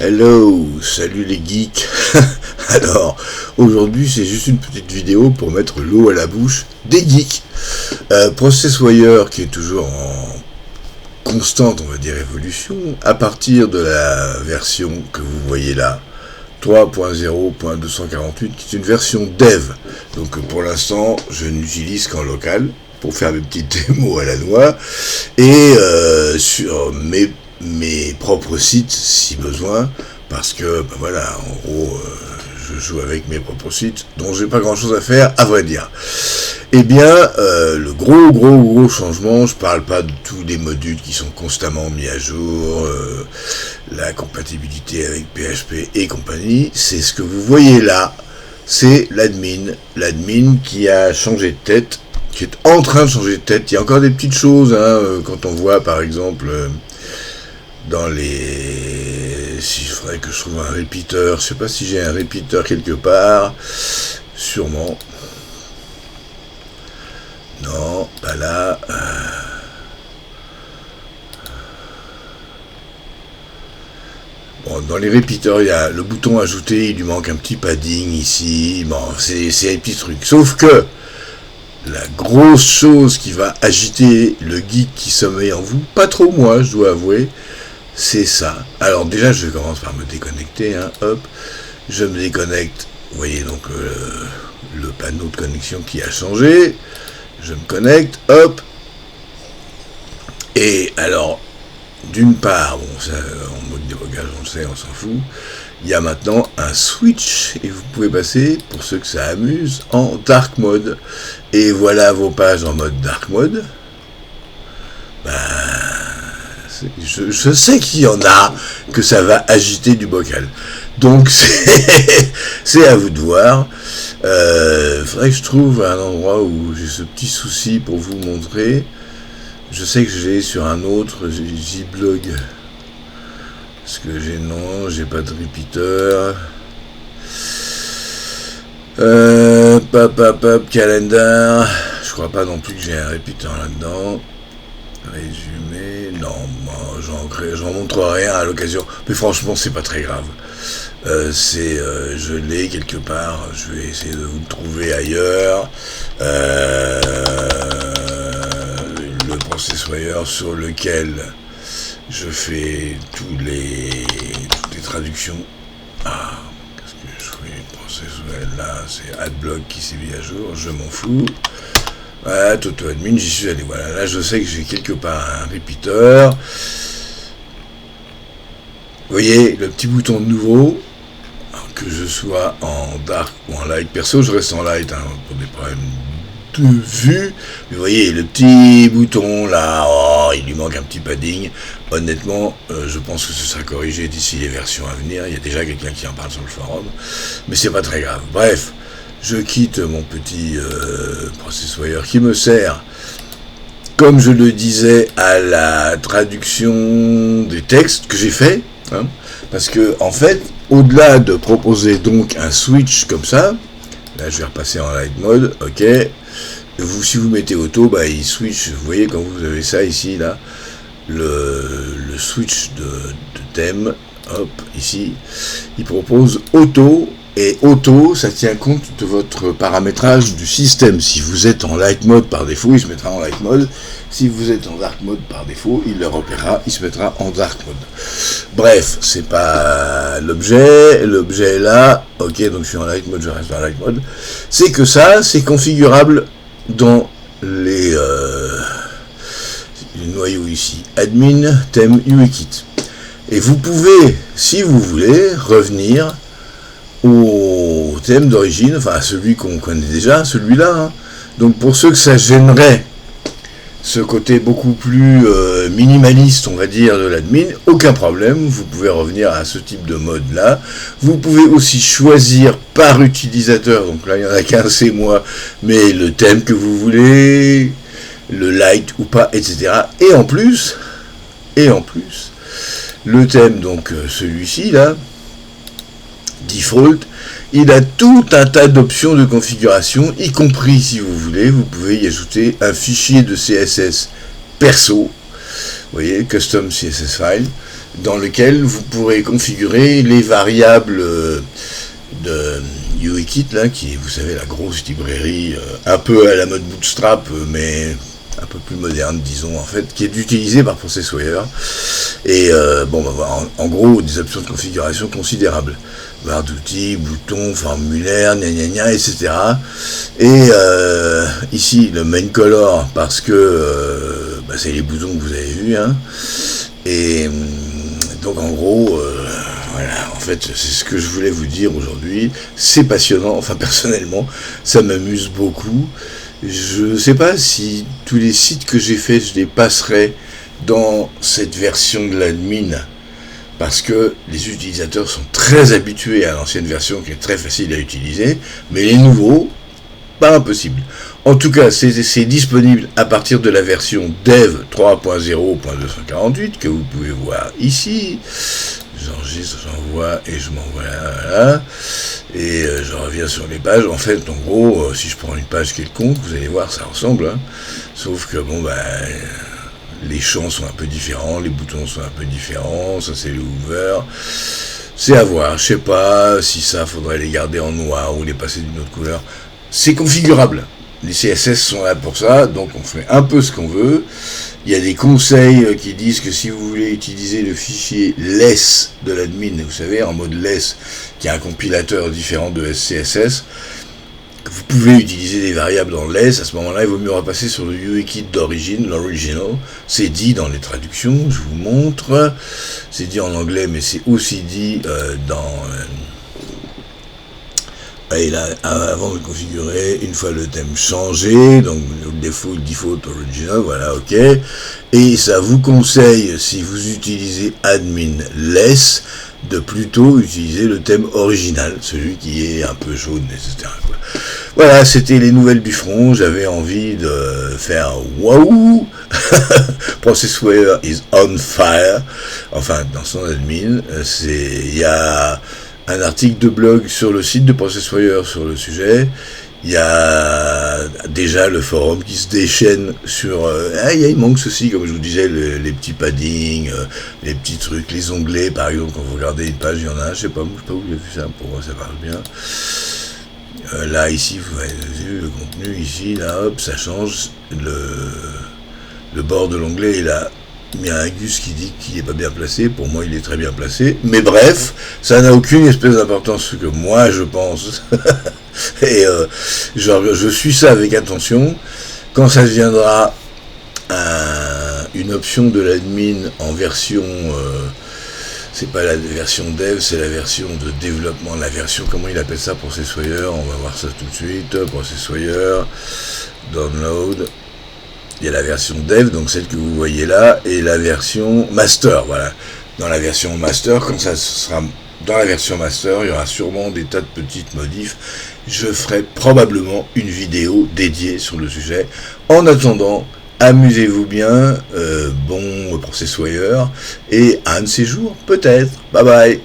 Hello, salut les geeks. Alors, aujourd'hui c'est juste une petite vidéo pour mettre l'eau à la bouche des geeks. Processwire qui est toujours en constante, on va dire, évolution, à partir de la version que vous voyez là, 3.0.248, qui est une version dev. Donc pour l'instant, je n'utilise qu'en local, pour faire des petites démos à la noix, et sur mes propres sites si besoin, parce que ben voilà, en gros je joue avec mes propres sites dont j'ai pas grand chose à faire, à vrai dire. Eh bien le gros changement, je parle pas de tous les modules qui sont constamment mis à jour, la compatibilité avec PHP et compagnie, c'est ce que vous voyez là, c'est l'admin qui a changé de tête, qui est en train de changer de tête. Il y a encore des petites choses, quand on voit par exemple dans les... Si je ferais que je trouve un repeater, je sais pas si j'ai un repeater quelque part, sûrement. Non, pas là. Bon, dans les repeaters, il y a le bouton ajouter, il lui manque un petit padding ici. Bon, c'est un petit truc. Sauf que la grosse chose qui va agiter le geek qui sommeille en vous, pas trop moi, je dois avouer, c'est ça. Alors déjà, je commence par me déconnecter, hop, je me déconnecte, vous voyez donc le panneau de connexion qui a changé, je me connecte, hop, et alors, d'une part, bon, ça, en mode débogage, on le sait, on s'en fout, il y a maintenant un switch, et vous pouvez passer, pour ceux que ça amuse, en dark mode, et voilà vos pages en mode dark mode. Je sais qu'il y en a que ça va agiter du bocal. Donc c'est à vous de voir. Faudrait que je trouve un endroit où j'ai ce petit souci pour vous montrer. Je sais que j'ai sur un autre J-Blog. Parce que j'ai pas de repeater. Calendar. Je crois pas non plus que j'ai un repeater là-dedans. Résumé, non, j'en montre rien à l'occasion, mais franchement c'est pas très grave. Je l'ai quelque part, je vais essayer de vous le trouver ailleurs. Le Processwire sur lequel je fais toutes les traductions. Qu'est-ce que je fais? Processwire là, c'est Adblock qui s'est mis à jour, je m'en fous. Voilà, TotoAdmin, j'y suis allé. Voilà, là je sais que j'ai quelque part un repeater. Vous voyez, le petit bouton de nouveau, que je sois en dark ou en light. Perso, je reste en light pour des problèmes de vue. Mais vous voyez, le petit bouton là, il lui manque un petit padding. Honnêtement, je pense que ce sera corrigé d'ici les versions à venir. Il y a déjà quelqu'un qui en parle sur le forum. Mais c'est pas très grave. Bref. Je quitte mon petit Processwire qui me sert, comme je le disais, à la traduction des textes que j'ai fait, parce que en fait, au-delà de proposer donc un switch comme ça, là je vais repasser en light mode, ok, si vous mettez auto, il switch, vous voyez quand vous avez ça ici, là, le switch de thème, hop, ici, il propose auto. Et auto, ça tient compte de votre paramétrage du système. Si vous êtes en light mode par défaut, il se mettra en light mode. Si vous êtes en dark mode par défaut, il le repérera, il se mettra en dark mode. Bref, c'est pas l'objet. L'objet est là. Ok, donc je suis en light mode, je reste en light mode. C'est que ça, c'est configurable dans les noyaux ici. Admin, thème, UIKit. Et vous pouvez, si vous voulez, revenir au thème d'origine, enfin à celui qu'on connaît déjà, celui-là. Donc pour ceux que ça gênerait, ce côté beaucoup plus minimaliste, on va dire, de l'admin, aucun problème, vous pouvez revenir à ce type de mode-là. Vous pouvez aussi choisir par utilisateur, donc là il n'y en a qu'un, c'est moi, mais le thème que vous voulez, le light ou pas, etc. Et en plus, le thème, donc celui-ci, là, default, il a tout un tas d'options de configuration, y compris si vous voulez, vous pouvez y ajouter un fichier de CSS perso, vous voyez, custom CSS file, dans lequel vous pourrez configurer les variables de UIKit, là, qui est, vous savez, la grosse librairie, un peu à la mode Bootstrap, mais un peu plus moderne, disons, en fait, qui est utilisée par Processwire. Et bon, bah, en gros, des options de configuration considérables. Barre d'outils, boutons, formulaire, etc. Et ici, le main color, parce que bah, c'est les boutons que vous avez vus, hein. Et donc, en gros, voilà, en fait, c'est ce que je voulais vous dire aujourd'hui. C'est passionnant, enfin, personnellement, ça m'amuse beaucoup. Je ne sais pas si tous les sites que j'ai faits, je les passerai dans cette version de l'admin, parce que les utilisateurs sont très habitués à l'ancienne version qui est très facile à utiliser, mais les nouveaux, pas impossible. En tout cas, c'est disponible à partir de la version dev 3.0.248 que vous pouvez voir ici. J'enregistre, j'envoie et je m'envoie là. Et je reviens sur les pages. En fait, en gros, si je prends une page quelconque, vous allez voir, ça ressemble. Hein. Sauf que, bon, bah, les champs sont un peu différents, les boutons sont un peu différents. Ça, c'est le Hoover. C'est à voir. Je sais pas si ça, faudrait les garder en noir ou les passer d'une autre couleur. C'est configurable. Les CSS sont là pour ça, donc on fait un peu ce qu'on veut. Il y a des conseils qui disent que si vous voulez utiliser le fichier less de l'admin, vous savez, en mode less, qui est un compilateur différent de SCSS, vous pouvez utiliser des variables dans less. À ce moment-là, il vaut mieux repasser sur le UIKit d'origine, l'original. C'est dit dans les traductions, je vous montre. C'est dit en anglais, mais c'est aussi dit dans... Et là, avant de configurer, une fois le thème changé, donc le default original, voilà, ok. Et ça vous conseille, si vous utilisez admin less, de plutôt utiliser le thème original, celui qui est un peu jaune, etc. Quoi. Voilà, c'était les nouvelles du front. J'avais envie de faire waouh. Processwire is on fire. Enfin, dans son admin, il y a un article de blog sur le site de Processwire sur le sujet. Il y a déjà le forum qui se déchaîne sur... il manque ceci, comme je vous disais, les petits paddings, les petits trucs, les onglets, par exemple, quand vous regardez une page, il y en a, je sais pas où vous avez vu ça, pour moi ça marche bien. Là, ici, vous avez vu le contenu, ici, là, hop, ça change, le bord de l'onglet est là. Il y a un Gus qui dit qu'il n'est pas bien placé. Pour moi, il est très bien placé. Mais bref, ça n'a aucune espèce d'importance que moi, je pense. Et je suis ça avec attention. Quand ça deviendra une option de l'admin en version... c'est pas la version dev, c'est la version de développement. La version, comment il appelle ça, Processwire. On va voir ça tout de suite. Processwire, download... Il y a la version dev, donc celle que vous voyez là, et la version master, voilà. Dans la version master, quand ça sera dans la version master, il y aura sûrement des tas de petites modifs. Je ferai probablement une vidéo dédiée sur le sujet. En attendant, amusez-vous bien, bon Processwire, et à un de ces jours, peut-être. Bye bye.